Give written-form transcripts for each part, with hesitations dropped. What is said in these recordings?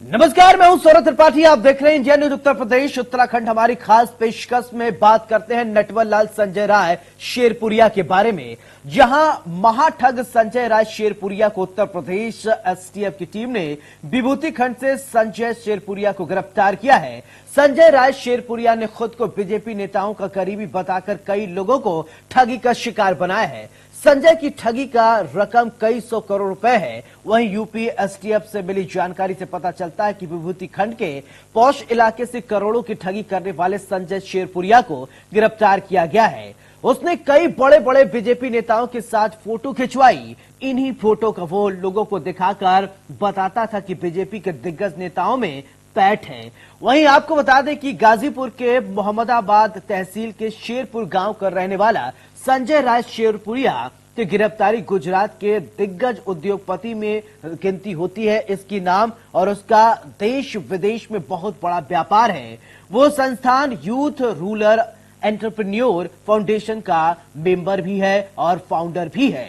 नमस्कार, मैं हूं सौरभ त्रिपाठी। आप देख रहे हैं इंडिया न्यूज उत्तर प्रदेश उत्तराखंड। हमारी खास पेशकश में बात करते हैं नटवर लाल संजय राय शेरपुरिया के बारे में, जहां महाठग संजय राय शेरपुरिया को उत्तर प्रदेश एसटीएफ की टीम ने विभूति खंड से संजय शेरपुरिया को गिरफ्तार किया है। संजय राय शेरपुरिया ने खुद को बीजेपी नेताओं का करीबी बताकर कई लोगों को ठगी का शिकार बनाया है। संजय की ठगी का रकम कई 100 करोड़ रुपए है। वहीं यूपी एसटीएफ से मिली जानकारी से पता चलता है कि विभूति खंड के पौष इलाके से करोड़ों की ठगी करने वाले संजय शेरपुरिया को गिरफ्तार किया गया है। उसने कई बड़े बड़े बीजेपी नेताओं के साथ फोटो खिंचवाई। इन्हीं फोटो का वो लोगों को दिखाकर बताता था कि बीजेपी के दिग्गज नेताओं में पैठ है। वहीं आपको बता दें कि गाजीपुर के मोहम्मदाबाद तहसील के शेरपुर गांव का रहने वाला संजय राय शेरपुरिया की गिरफ्तारी गुजरात के दिग्गज उद्योगपति में गिनती होती है। इसकी नाम और उसका देश विदेश में बहुत बड़ा व्यापार है। वो संस्थान यूथ रूरल एंटरप्रेन्योर फाउंडेशन का मेंबर भी है और फाउंडर भी है।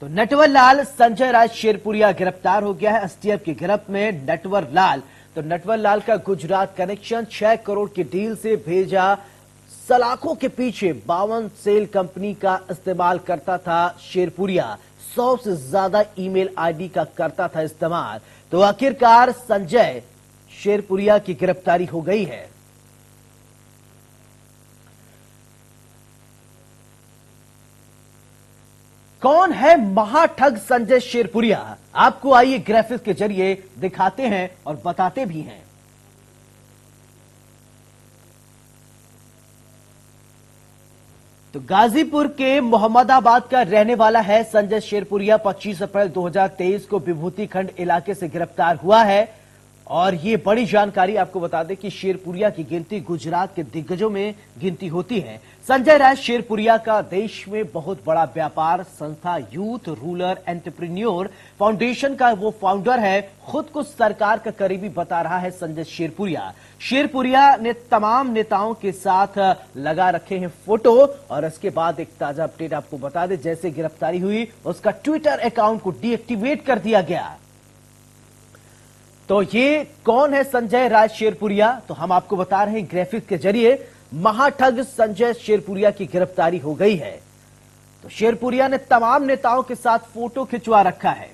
तो नटवर लाल संजय राय शेरपुरिया गिरफ्तार हो गया है एसटीएफ की गिरफ्त में। नटवर लाल का गुजरात कनेक्शन 6 करोड़ की डील से भेजा सलाखों के पीछे 52 सेल कंपनी का इस्तेमाल करता था शेरपुरिया। 100 से ज्यादा ईमेल आईडी का करता था इस्तेमाल। तो आखिरकार संजय शेरपुरिया की गिरफ्तारी हो गई है। कौन है महाठग संजय शेरपुरिया? आपको आइए ग्राफिक्स के जरिए दिखाते हैं और बताते भी हैं। तो गाजीपुर के मोहम्मदाबाद का रहने वाला है संजय शेरपुरिया। 25 अप्रैल 2023 को विभूति खंड इलाके से गिरफ्तार हुआ है। और ये बड़ी जानकारी आपको बता दें कि शेरपुरिया की गिनती गुजरात के दिग्गजों में गिनती होती है। संजय राय शेरपुरिया का देश में बहुत बड़ा व्यापार संस्था यूथ रूरल एंटरप्रेन्योर फाउंडेशन का वो फाउंडर है। खुद को सरकार का करीबी बता रहा है संजय शेरपुरिया ने तमाम नेताओं के साथ लगा रखे हैं फोटो। और इसके बाद एक ताजा अपडेट आपको बता दें, जैसे गिरफ्तारी हुई उसका ट्विटर अकाउंट को डीएक्टिवेट कर दिया गया। तो ये कौन है संजय राय शेरपुरिया? तो हम आपको बता रहे हैं ग्राफिक्स के जरिए। महाठग संजय शेरपुरिया की गिरफ्तारी हो गई है। तो शेरपुरिया ने तमाम नेताओं के साथ फोटो खिंचवा रखा है।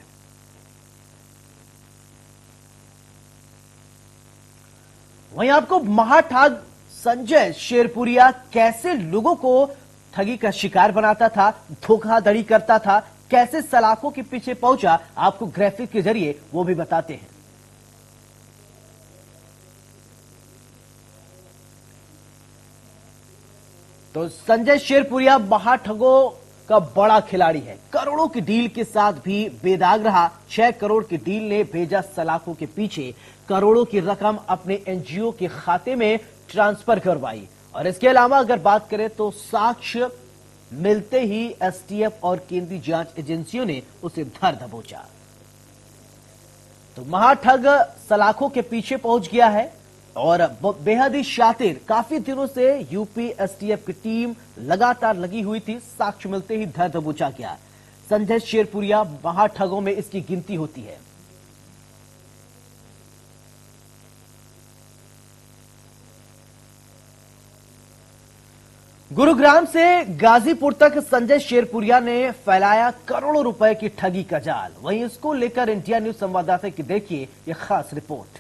वहीं आपको महाठग संजय शेरपुरिया कैसे लोगों को ठगी का शिकार बनाता था, धोखाधड़ी करता था, कैसे सलाखों के पीछे पहुंचा, आपको ग्राफिक्स के जरिए वो भी बताते हैं। तो संजय शेरपुरिया महाठगों का बड़ा खिलाड़ी है। करोड़ों की डील के साथ भी बेदाग रहा। 6 करोड़ की डील ने भेजा सलाखों के पीछे। करोड़ों की रकम अपने एनजीओ के खाते में ट्रांसफर करवाई। और इसके अलावा अगर बात करें तो साक्ष्य मिलते ही एसटीएफ और केंद्रीय जांच एजेंसियों ने उसे धर दबोचा। तो महाठग सलाखों के पीछे पहुंच गया है और बेहद ही शातिर। काफी दिनों से यूपी एसटीएफ की टीम लगातार लगी हुई थी। साक्ष्य मिलते ही धर दबोचा गया। संजय शेरपुरिया महाठगों में इसकी गिनती होती है। गुरुग्राम से गाजीपुर तक संजय शेरपुरिया ने फैलाया करोड़ों रुपए की ठगी का जाल। वहीं इसको लेकर इंडिया न्यूज संवाददाता की देखिए यह खास रिपोर्ट।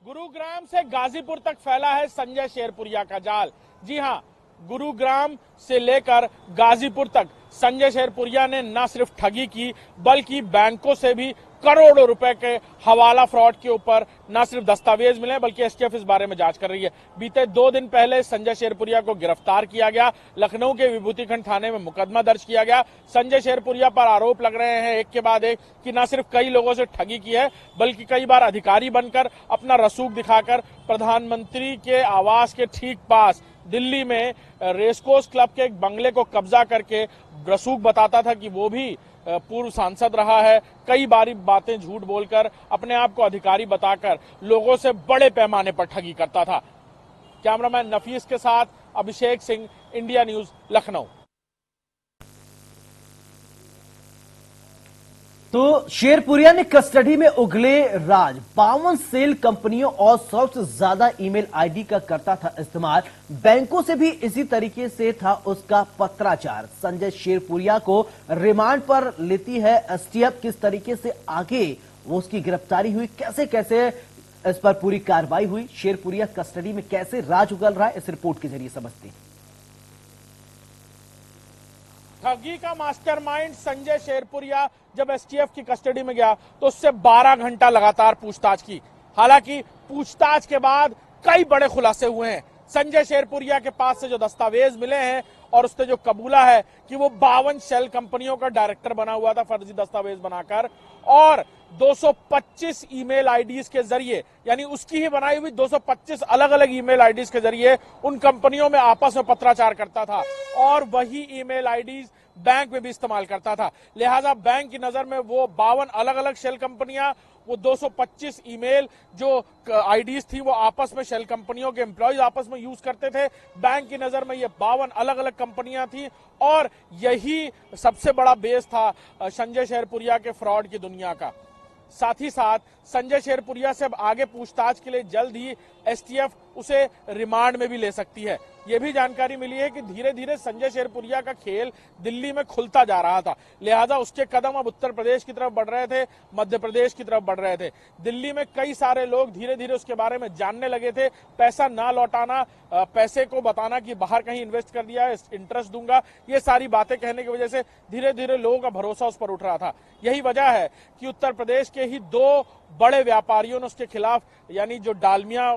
गुरुग्राम से गाजीपुर तक फैला है संजय शेरपुरिया का जाल। जी हां, गुरुग्राम से लेकर गाजीपुर तक संजय शेरपुरिया ने न सिर्फ ठगी की बल्कि बैंकों से भी करोड़ों रुपए के हवाला फ्रॉड के ऊपर न सिर्फ दस्तावेज मिले बल्कि एसटीएफ इस बारे में जांच कर रही है। बीते 2 दिन पहले संजय शेरपुरिया को गिरफ्तार किया गया। लखनऊ के विभूति खंड थाने में मुकदमा दर्ज किया गया। संजय शेरपुरिया पर आरोप लग रहे हैं एक के बाद एक कि न सिर्फ कई लोगों से ठगी की है बल्कि कई बार अधिकारी बनकर अपना रसूख दिखाकर प्रधानमंत्री के आवास के ठीक पास दिल्ली में रेसकोर्स क्लब के एक बंगले को कब्जा करके रसूख बताता था कि वो भी पूर्व सांसद रहा है, कई बारी बातें झूठ बोलकर अपने आप को अधिकारी बताकर लोगों से बड़े पैमाने पर ठगी करता था। कैमरामैन नफीस के साथ अभिषेक सिंह, इंडिया न्यूज, लखनऊ। तो शेरपुरिया ने कस्टडी में उगले राज, 52 सेल कंपनियों और 100 से ज्यादा ईमेल आईडी का करता था इस्तेमाल। बैंकों से भी इसी तरीके से था उसका पत्राचार। संजय शेरपुरिया को रिमांड पर लेती है एसटीएफ। किस तरीके से आगे वो उसकी गिरफ्तारी हुई, कैसे कैसे इस पर पूरी कार्रवाई हुई, शेरपुरिया कस्टडी में कैसे राज उगल रहा है, इस रिपोर्ट के जरिए समझते हैं। ठगी का मास्टरमाइंड संजय शेरपुरिया जब एसटीएफ की कस्टडी में गया तो उससे 12 घंटा लगातार पूछताछ की। हालांकि पूछताछ के बाद कई बड़े खुलासे हुए हैं। संजय शेरपुरिया के पास से जो दस्तावेज मिले हैं और उसने जो कबूला है कि वो 52 शेल कंपनियों का डायरेक्टर बना हुआ था फर्जी दस्तावेज बनाकर, और 225 ईमेल आईडीज के जरिए, यानी उसकी ही बनाई हुई 225 अलग अलग ईमेल आईडीज के जरिए उन कंपनियों में आपस में पत्राचार करता था और वही ईमेल आईडीज बैंक में भी इस्तेमाल करता था। लिहाजा बैंक की नजर में वो 52 अलग अलग शेल कंपनियां, वो 225 ईमेल जो आईडीज थी वो आपस में शेल कंपनियों के एम्प्लॉयज आपस में यूज करते थे। बैंक की नजर में ये 52 अलग अलग कंपनियां थी और यही सबसे बड़ा बेस था संजय शेरपुरिया के फ्रॉड की दुनिया का। साथ ही साथ संजय शेरपुरिया से अब आगे पूछताछ के लिए जल्द ही एसटीएफ उसे रिमांड में भी ले सकती है। यह भी जानकारी मिली है कि धीरे धीरे संजय शेरपुरिया का खेल दिल्ली में खुलता जा रहा था। लिहाजा उसके कदम अब उत्तर प्रदेश की तरफ बढ़ रहे थे, मध्य प्रदेश की तरफ बढ़ रहे थे। दिल्ली में कई सारे लोग धीरे धीरे उसके बारे में जानने लगे थे। पैसा ना लौटाना, पैसे को बताना कि बाहर कहीं इन्वेस्ट कर दिया है, इंटरेस्ट दूंगा, ये सारी बातें कहने की वजह से धीरे धीरे लोगों का भरोसा उस पर उठ रहा था। यही वजह है कि उत्तर प्रदेश के ही 2 बड़े व्यापारियों ने उसके खिलाफ, यानी जो डालमिया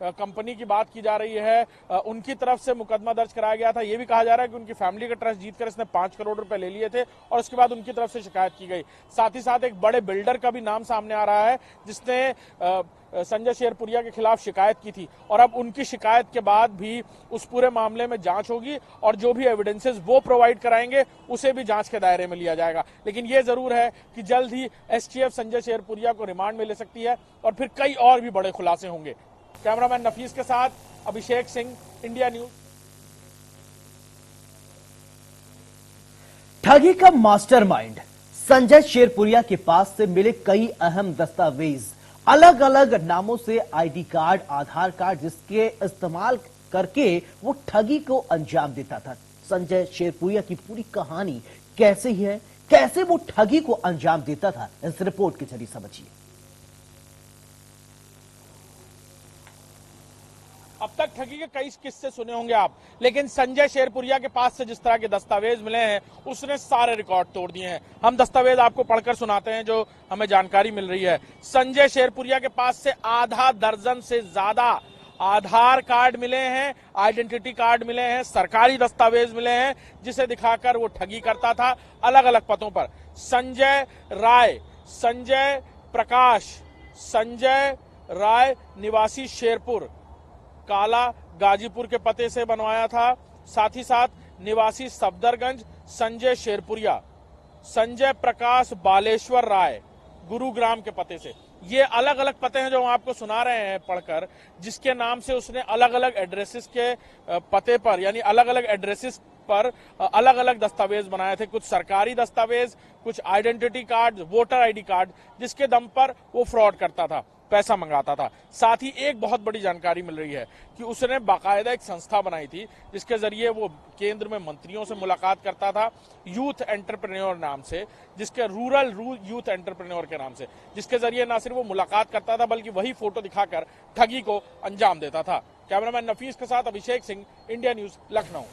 कंपनी की बात की जा रही है, उनकी तरफ से मुकदमा दर्ज कराया गया था। यह भी कहा जा रहा है कि उनकी फैमिली का ट्रस्ट जीतकर इसने 5 करोड़ रुपए ले लिए थे और उसके बाद उनकी तरफ से शिकायत की गई। साथ ही साथ एक बड़े बिल्डर का भी नाम सामने आ रहा है जिसने संजय शेरपुरिया के खिलाफ शिकायत की थी और अब उनकी शिकायत के बाद भी उस पूरे मामले में जांच होगी और जो भी एविडेंसेस वो प्रोवाइड कराएंगे उसे भी जांच के दायरे में लिया जाएगा। लेकिन ये जरूर है कि जल्द ही एसटीएफ संजय शेरपुरिया को रिमांड में ले सकती है और फिर कई और भी बड़े खुलासे होंगे। कैमरामैन नफीस के साथ अभिषेक सिंह, इंडिया न्यूज। ठगी का मास्टरमाइंड संजय शेरपुरिया के पास से मिले कई अहम दस्तावेज, अलग अलग नामों से आईडी कार्ड, आधार कार्ड, जिसके इस्तेमाल करके वो ठगी को अंजाम देता था। संजय शेरपुरिया की पूरी कहानी कैसे है, कैसे वो ठगी को अंजाम देता था, इस रिपोर्ट के जरिए समझिए। अब तक ठगी के कई किस्से सुने होंगे आप, लेकिन संजय शेरपुरिया के पास से जिस तरह के दस्तावेज मिले हैं उसने सारे रिकॉर्ड तोड़ दिए हैं। हम दस्तावेज आपको पढ़कर सुनाते हैं जो हमें जानकारी मिल रही है। संजय शेरपुरिया के पास से आधा दर्जन से ज्यादा आधार कार्ड मिले हैं, आइडेंटिटी कार्ड मिले हैं, सरकारी दस्तावेज मिले हैं जिसे दिखाकर वो ठगी करता था अलग अलग पदों पर। संजय राय, संजय प्रकाश, संजय राय निवासी शेरपुर, काला गाजीपुर के पते से बनवाया था। साथ ही साथ निवासी सफदरगंज संजय शेरपुरिया, संजय प्रकाश बालेश्वर राय गुरुग्राम के पते से। ये अलग अलग पते हैं जो हम आपको सुना रहे हैं पढ़कर, जिसके नाम से उसने अलग अलग एड्रेसेस के पते पर, यानी अलग अलग एड्रेसेस पर अलग अलग दस्तावेज बनाए थे। कुछ सरकारी दस्तावेज, कुछ identity card, voter ID card, जिसके दम पर वो फ्रॉड करता था, पैसा मंगाता था। साथ ही एक बहुत बड़ी जानकारी मिल रही है कि उसने बाकायदा एक संस्था बनाई थी जिसके जरिए वो केंद्र में मंत्रियों से मुलाकात करता था, यूथ एंटरप्रेन्योर नाम से, जिसके रूरल यूथ एंटरप्रेन्योर के नाम से, जिसके जरिए ना सिर्फ वो मुलाकात करता था बल्कि वही फोटो दिखाकर ठगी को अंजाम देता था। कैमरामैन नफीस के साथ अभिषेक सिंह, इंडिया न्यूज, लखनऊ।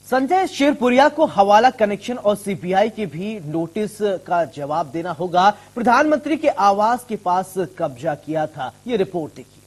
संजय शेरपुरिया को हवाला कनेक्शन और सीबीआई के भी नोटिस का जवाब देना होगा। प्रधानमंत्री के आवास के पास कब्जा किया था, ये रिपोर्ट देखिए।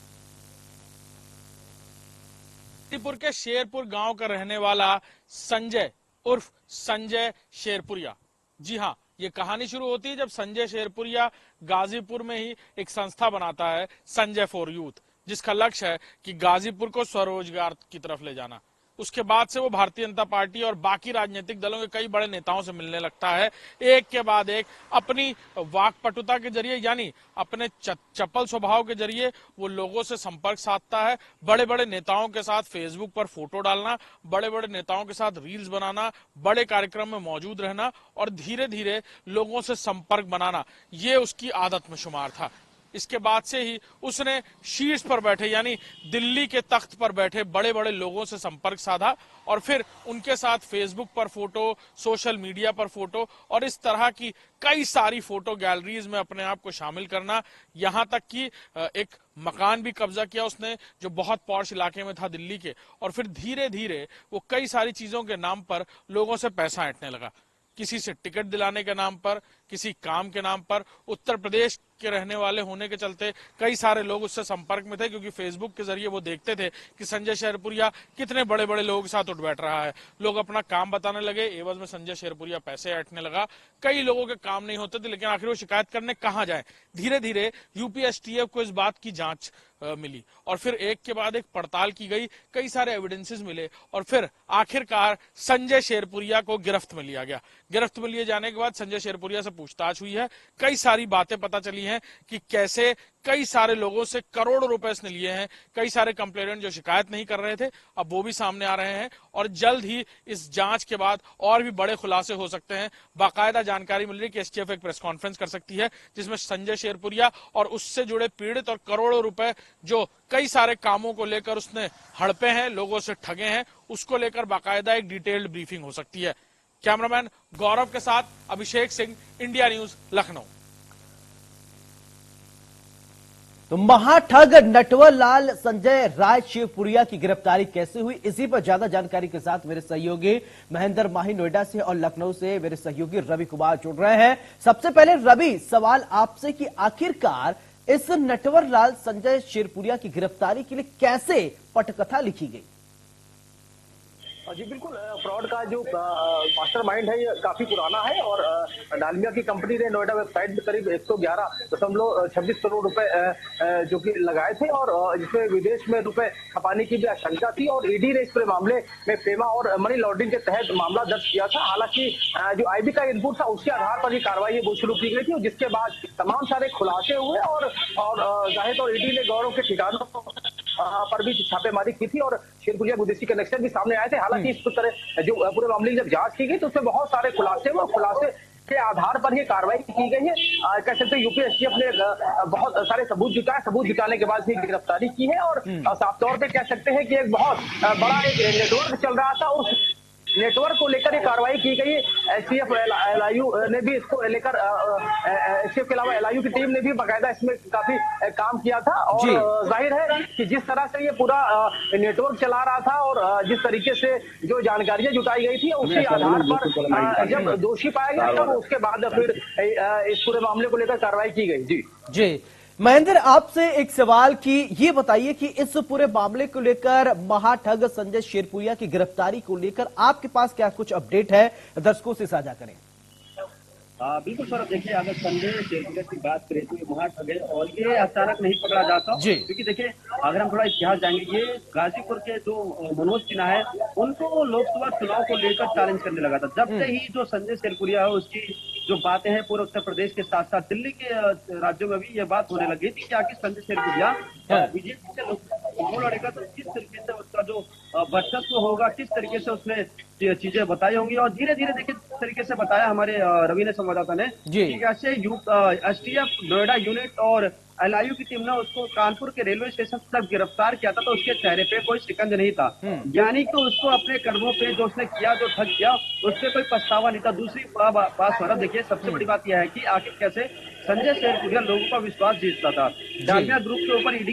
गाजीपुर के शेरपुर गांव का रहने वाला संजय उर्फ संजय शेरपुरिया। जी हां, ये कहानी शुरू होती है जब संजय शेरपुरिया गाजीपुर में ही एक संस्था बनाता है, संजय फॉर यूथ, जिसका लक्ष्य है कि गाजीपुर को स्वरोजगार की तरफ ले जाना। उसके बाद से वो भारतीय जनता पार्टी और बाकी राजनीतिक दलों के कई बड़े नेताओं से मिलने लगता है, एक के बाद एक अपनी वाकपटुता के जरिए यानी अपने चपल स्वभाव के जरिए वो लोगों से संपर्क साधता है। बड़े बड़े नेताओं के साथ फेसबुक पर फोटो डालना, बड़े बड़े नेताओं के साथ रील्स बनाना, बड़े कार्यक्रम में मौजूद रहना और धीरे धीरे लोगों से संपर्क बनाना, ये उसकी आदत में शुमार था। इसके बाद से ही उसने शीर्ष पर बैठे यानी दिल्ली के तख्त पर बैठे बड़े बड़े लोगों से संपर्क साधा और फिर उनके साथ फेसबुक पर फोटो, सोशल मीडिया पर फोटो और इस तरह की कई सारी फोटो गैलरीज में अपने आप को शामिल करना, यहां तक कि एक मकान भी कब्जा किया उसने जो बहुत पॉश इलाके में था दिल्ली के। और फिर धीरे धीरे वो कई सारी चीजों के नाम पर लोगों से पैसा ऐंठने लगा, किसी से टिकट दिलाने के नाम पर, किसी काम के नाम पर। उत्तर प्रदेश के रहने वाले होने के चलते कई सारे लोग उससे संपर्क में थे, क्योंकि फेसबुक के जरिए वो देखते थे कि संजय शेरपुरिया कितने बड़े बड़े लोगों के साथ उठ बैठ रहा है। लोग अपना काम बताने लगे, एवज में संजय शेरपुरिया पैसे ऐंठने लगा। कई लोगों के काम नहीं होते थे, लेकिन आखिर वो शिकायत करने कहां जाए। धीरे धीरे यूपी एसटीएफ को इस बात की जांच मिली और फिर एक के बाद एक पड़ताल की गई, कई सारे एविडेंसेस मिले और फिर आखिरकार संजय शेरपुरिया को गिरफ्त में लिया गया। गिरफ्त में लिए जाने के बाद संजय शेरपुरिया से पूछताछ हुई है, कई सारी बातें पता चली हैं कि कैसे कई सारे लोगों से करोड़ों रुपए इसने लिए हैं। कई सारे कंप्लेनेंट जो शिकायत नहीं कर रहे थे अब वो भी सामने आ रहे हैं और जल्द ही इस जांच के बाद और भी बड़े खुलासे हो सकते हैं। बाकायदा जानकारी मिल रही है कि एसटीएफ एक प्रेस कॉन्फ्रेंस कर सकती है जिसमें संजय शेरपुरिया और उससे जुड़े पीड़ित और करोड़ों रुपए जो कई सारे कामों को लेकर उसने हड़पे हैं, लोगों से ठगे हैं, उसको लेकर बाकायदा एक डिटेल्ड ब्रीफिंग हो सकती है। कैमरामैन गौरव के साथ अभिषेक सिंह, इंडिया न्यूज, लखनऊ। तो महाठग नटवर लाल संजय राय शिवपुरिया की गिरफ्तारी कैसे हुई, इसी पर ज्यादा जानकारी के साथ मेरे सहयोगी महेंद्र माही नोएडा से और लखनऊ से मेरे सहयोगी रवि कुमार जुड़ रहे हैं। सबसे पहले रवि, सवाल आपसे कि आखिरकार इस नटवर लाल संजय शेरपुरिया की गिरफ्तारी के लिए कैसे पटकथा लिखी गई? जी बिल्कुल, फ्रॉड का जो मास्टरमाइंड है ये काफी पुराना है और डालमिया की कंपनी ने नोएडा वेबसाइट में करीब 111.26 करोड़ रुपए जो कि लगाए थे और जिसमें विदेश में रुपए खपाने की भी आशंका थी और ईडी ने इस पूरे मामले में फेमा और मनी लॉन्ड्रिंग के तहत मामला दर्ज किया था। हालांकि जो आईबी का इनपुट था उसके आधार पर ही कार्रवाई वो शुरू की गई थी और जिसके बाद तमाम सारे खुलासे हुए और जाहिर तौर ईडी ने गौरव के ठिकानों पर भी छापेमारी की थी और शेरपुरिया विदेशी कनेक्शन भी सामने आए थे। हालांकि इस तरह जो पूरे मामले की जब जांच की गई तो उसमें बहुत सारे खुलासे हुए, खुलासे के आधार पर ही कार्रवाई की गई है। कह सकते हैं यूपी एसटीएफ ने बहुत सारे सबूत जुटाए, सबूत जुटाने के बाद ही गिरफ्तारी की है और साफ तौर पे कह सकते हैं कि एक बहुत बड़ा एक नेटवर्क चल रहा था, उस नेटवर्क को लेकर ये कार्रवाई की गई। एसटीएफ एलआईयू ने भी इसको लेकर एसटीएफ के अलावा एलआईयू की टीम ने भी बाकायदा इसमें काफी काम किया था और जाहिर है कि जिस तरह से ये पूरा नेटवर्क चला रहा था और जिस तरीके से जो जानकारियां जुटाई गई थी उसके आधार पर जब दोषी पाया गया तब उसके बाद फिर इस पूरे मामले को लेकर कार्रवाई की गई। जी महेंद्र, आपसे एक सवाल कि ये बताइए कि इस पूरे मामले को लेकर महाठग संजय शेरपुरिया की गिरफ्तारी को लेकर आपके पास क्या कुछ अपडेट है, दर्शकों से साझा करें। बिल्कुल सर, देखिए अगर संजय शेरपुरिया की बात करें तो ये महाठग है और ये अचानक नहीं पकड़ा जाता, क्योंकि देखिए अगर हम थोड़ा इतिहास जाएंगे, ये गाजीपुर के जो मनोज सिन्हा है उनको लोकसभा चुनाव को लेकर चैलेंज करने लगा था। जब से ही जो संजय शेरपुरिया है उसकी जो बातें हैं पूरे उत्तर प्रदेश के साथ साथ दिल्ली के राज्यों में भी ये बात होने लगी थी कि आखिर संजय शेरपुरिया बीजेपी से लोकसभा लड़ेगा तो किस तरीके से उसका जो वर्चस्व होगा, किस तरीके से उसने चीजें बताई होंगी और धीरे धीरे देखिए तरीके से बताया हमारे रवि ने, संवाददाता ने, कि कैसे एसटीएफ नोएडा यूनिट और एलआईयू की टीम ने उसको कानपुर के रेलवे स्टेशन से जब गिरफ्तार किया था तो उसके चेहरे पे कोई शिकंज नहीं था, यानी कि उसको अपने कर्मों पे जो उसने किया, जो ठग किया, उस पर कोई पछतावा नहीं था। दूसरी बात हो रहा, देखिए सबसे बड़ी बात यह है कि आखिर कैसे संजय शेरपुरिया लोगों का विश्वास जीतता था। डालमिया ग्रुप के ऊपर ईडी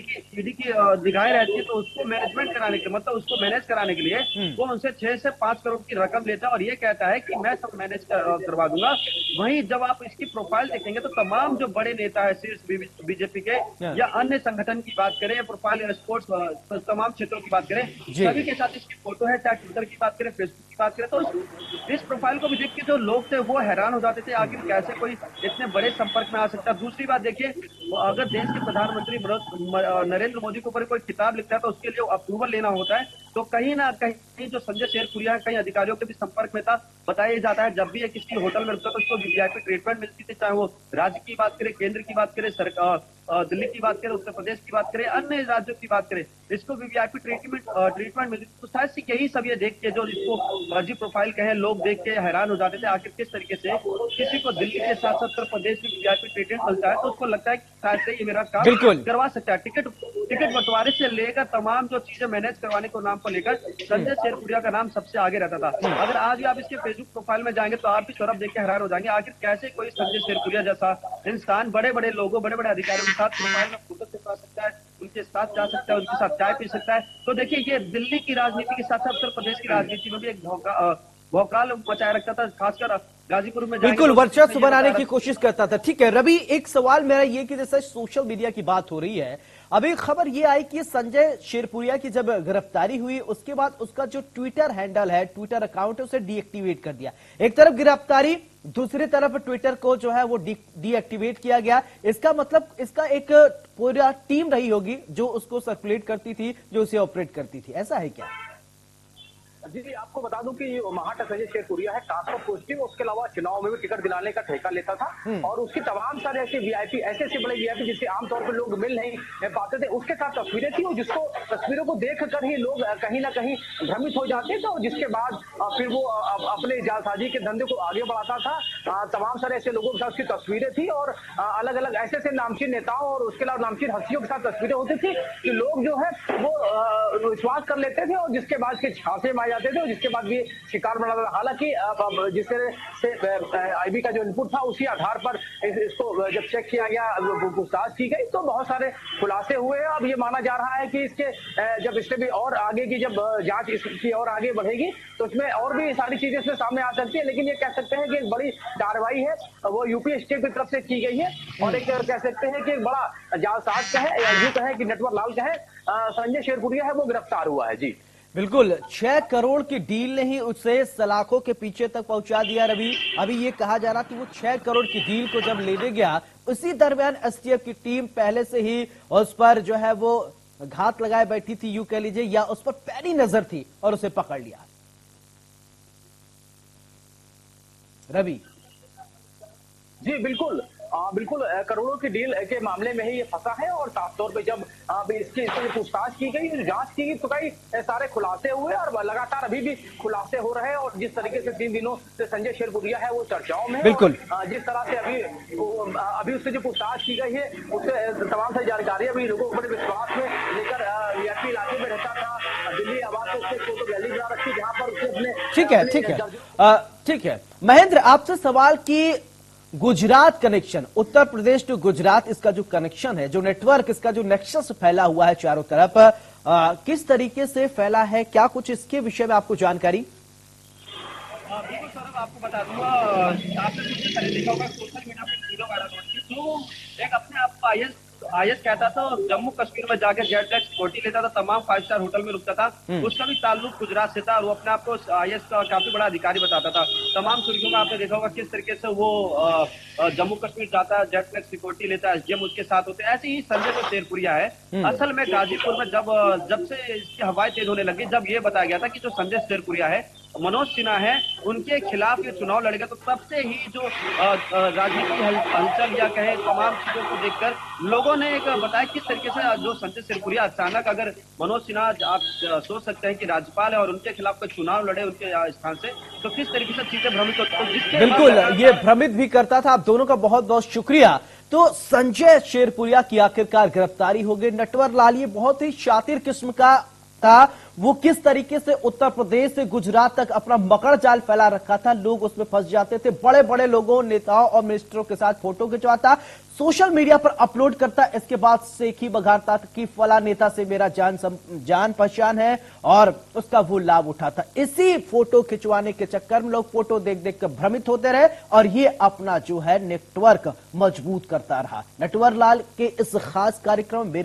की निगाहें रहती है तो उसको मैनेजमेंट कराने के मतलब उसको मैनेज कराने के लिए वो उनसे 6 से 5 करोड़ की रकम लेता है और ये कहता है कि मैं सब मैनेज करवा दूंगा। वहीं जब आप इसकी प्रोफाइल देखेंगे तो तमाम जो बड़े नेता है शीर्ष बीजेपी के या अन्य संगठन की बात करें, प्रोफाइल स्पोर्ट्स तमाम क्षेत्रों की बात करें, सभी के साथ इसकी फोटो है, चाहे ट्विटर की बात करें, फेसबुक की बात करें, तो इस प्रोफाइल को भी देख के जो लोग थे वो हैरान हो जाते थे आखिर कैसे कोई इतने बड़े संपर्क में आ सकता है। दूसरी बात देखिए, अगर देश के प्रधानमंत्री नरेंद्र मोदी के ऊपर कोई किताब लिखता है तो उसके लिए अप्रूवल लेना होता है, तो कहीं ना कहीं जो संजय शेरपुरिया कई अधिकारियों के भी संपर्क में था। बताया जाता है जब भी ये किसी होटल में रुकता तो उसको वीआईपी ट्रीटमेंट मिलती थी, चाहे वो राज्य की बात करे, केंद्र की बात करे, सरकार दिल्ली की बात करें, उत्तर प्रदेश की बात करें, अन्य राज्यों की बात करें, इसको वीआईपी ट्रीटमेंट मिलती। तो शायद से यही सब ये देख के जो इसको फर्जी प्रोफाइल कहे लोग देख के हैरान हो जाते थे, आखिर किस तरीके से किसी को दिल्ली के साथ साथ उत्तर प्रदेश में वीआईपी ट्रीटमेंट मिलता है, तो उसको लगता है कि शायद से ये मेरा काम करवा सकता है। टिकट बंटवारे से लेकर तमाम जो चीजें मैनेज करवाने को नाम को लेकर संजय शेरपुरिया का नाम सबसे आगे रहता था। अगर आज भी आप इसके फेसबुक प्रोफाइल में जाएंगे तो आप भी सौरभ देख के हैरान हो जाएंगे, आखिर कैसे कोई संजय शेरपुरिया जैसा इंसान बड़े बड़े लोगों, बड़े बड़े अधिकारियों के साथ प्रोफाइल में फोटो खिंचवा सकता है, उनके साथ जा सकता है, उनके साथ चाय पी सकता है। तो देखिए ये दिल्ली की राजनीति के साथ साथ उत्तर प्रदेश की राजनीति में भी एक भौकाल मचाए रखता था, खासकर गाजीपुर में बिल्कुल वर्चस्व बनाने की कोशिश करता था। ठीक है रवि, एक सवाल मेरा ये कि जैसे सोशल मीडिया की बात हो रही है, अभी खबर ये आई कि संजय शेरपुरिया की जब गिरफ्तारी हुई उसके बाद उसका जो ट्विटर हैंडल है, ट्विटर अकाउंट है, उसे डीएक्टिवेट कर दिया। एक तरफ गिरफ्तारी, दूसरी तरफ ट्विटर को जो है वो डीएक्टिवेट किया गया। इसका मतलब इसका एक पूरा टीम रही होगी जो उसको सर्कुलेट करती थी, जो उसे ऑपरेट करती थी, ऐसा है क्या? जी आपको बता दूं कि महाटक संजय शेरपुरिया है कास्ट पॉजिटिव, उसके अलावा चुनाव में भी टिकट दिलाने का ठेका लेता था और उसकी तमाम सारे ऐसे वीआईपी, ऐसे बड़े वीआईपी जिससे आमतौर पर लोग मिल नहीं पाते थे, उसके साथ तस्वीरें थी और जिसको तस्वीरों को देखकर ही लोग कहीं ना कहीं भ्रमित हो जाते थे और जिसके बाद फिर वो अपने जालसाजी के धंधे को आगे बढ़ाता था। तमाम सारे ऐसे लोगों के साथ उसकी तस्वीरें थी और अलग अलग ऐसे नामचीन नेताओं और उसके अलावा नामचीन हस्तियों के साथ तस्वीरें होती थी कि लोग जो है वो विश्वास कर लेते थे और जिसके बाद के झांसे में आ जाते थे और जिसके बाद भी शिकार बना था। हालांकि जिस तरह से आईबी का जो इनपुट था उसी आधार पर इसको जब चेक किया गया, पूछताछ की गई तो बहुत सारे खुलासे हुए। अब ये माना जा रहा है कि इसके जब इससे भी और आगे की जब जांच इसकी और आगे बढ़ेगी तो इसमें और भी सारी चीजें इसमें सामने आ सकती है, लेकिन ये कह सकते हैं कि एक बड़ी कार्रवाई है वो यूपी स्टेट की तरफ से की गई है और एक कह सकते हैं कि एक बड़ा जालसाज का है या यूं कहें कि नटवर लाल का है, संजय शेरपुरिया है वो गिरफ्तार हुआ है। जी बिल्कुल, 6 करोड़ की डील ने ही उसे सलाखों के पीछे तक पहुंचा दिया रवि। अभी ये कहा जा रहा कि वो 6 करोड़ की डील को जब लेने गया उसी दरमियान एसटीएफ की टीम पहले से ही उस पर जो है वो घात लगाए बैठी थी, यूं कह लीजिए, या उस पर पैनी नजर थी और उसे पकड़ लिया। रवि जी बिल्कुल बिल्कुल करोड़ों की डील के मामले में ही ये फंसा है और साफ तौर पे जब इसकी पूछताछ की गई, जांच की गई तो कई सारे खुलासे हुए और लगातार अभी भी खुलासे हो रहे हैं और जिस तरीके से 3 दिनों से संजय शेरपुरिया है वो चर्चाओं में है। बिल्कुल जिस तरह से अभी उससे जो पूछताछ की गई है उससे तमाम सारी जानकारी अभी लोगों को बड़े विश्वास में लेकर वीआईपी इलाके में रहता था, दिल्ली आवाज से उसने फोटो गैलरी बना रखी जहां पर उसने अपने ठीक है महेंद्र, आपसे सवाल की गुजरात कनेक्शन, उत्तर प्रदेश टू गुजरात, इसका जो कनेक्शन है, जो नेटवर्क, इसका जो नेक्सस फैला हुआ है चारों तरफ, किस तरीके से फैला है, क्या कुछ इसके विषय में आपको जानकारी? बिल्कुल सौरभ, आपको बता दूंगा, आपने सबसे पहले देखा होगा सोशल मीडिया पर वीडियो वायरल हो रही थी, तो एक अपने आप को आईएस कहता था और जम्मू कश्मीर में जाकर जेट लैग सिक्योरिटी लेता था, तमाम 5 स्टार होटल में रुकता था, उसका भी ताल्लुक गुजरात से था और वो अपने आप को आईएस का काफी बड़ा अधिकारी बताता था। तमाम सुर्खियों में आपने देखा होगा किस तरीके से वो जम्मू कश्मीर जाता है, जेट लैग सिक्योरिटी लेता है, एसडीएम उसके साथ होते हैं। ऐसे ही संजय जो शेरपुरिया है, असल में गाजीपुर में जब से इसकी हवाएं तेज होने लगी, जब ये बताया गया था कि जो संजय शेरपुरिया है, मनोज सिन्हा है, उनके खिलाफ ये चुनाव लड़ेगा, तो तब से ही जो राजनीतिक हलचल या कहे तमाम चीजों को देखकर लोगों ने एक बताया किस तरीके से जो संजय शेरपुरिया अचानक, अगर मनोज सिन्हा आप सोच सकते हैं कि राज्यपाल है और उनके खिलाफ कोई चुनाव लड़े उनके स्थान से, तो किस तरीके से चीजें भ्रमित होती है। बिल्कुल, ये भ्रमित भी करता था। आप दोनों का बहुत बहुत शुक्रिया। तो संजय शेरपुरिया की आखिरकार गिरफ्तारी हो गई। नटवर लाल ये बहुत ही शातिर किस्म का था, वो किस तरीके से उत्तर प्रदेश से गुजरात तक अपना मकर जाल फैला रखा था, लोग उसमें फंस जाते थे, बड़े बड़े लोगों, नेताओं और मिनिस्टरों के साथ फोटो खिंचवाता, सोशल मीडिया पर अपलोड करता, इसके बाद सेखी बघारता कि फला नेता से मेरा जान पहचान है और उसका वो लाभ उठाता। इसी फोटो खिंचवाने के चक्कर में लोग फोटो देख देख कर भ्रमित होते रहे और ये अपना जो है नेटवर्क मजबूत करता रहा। नटवर लाल के इस खास कार्यक्रम में मेरे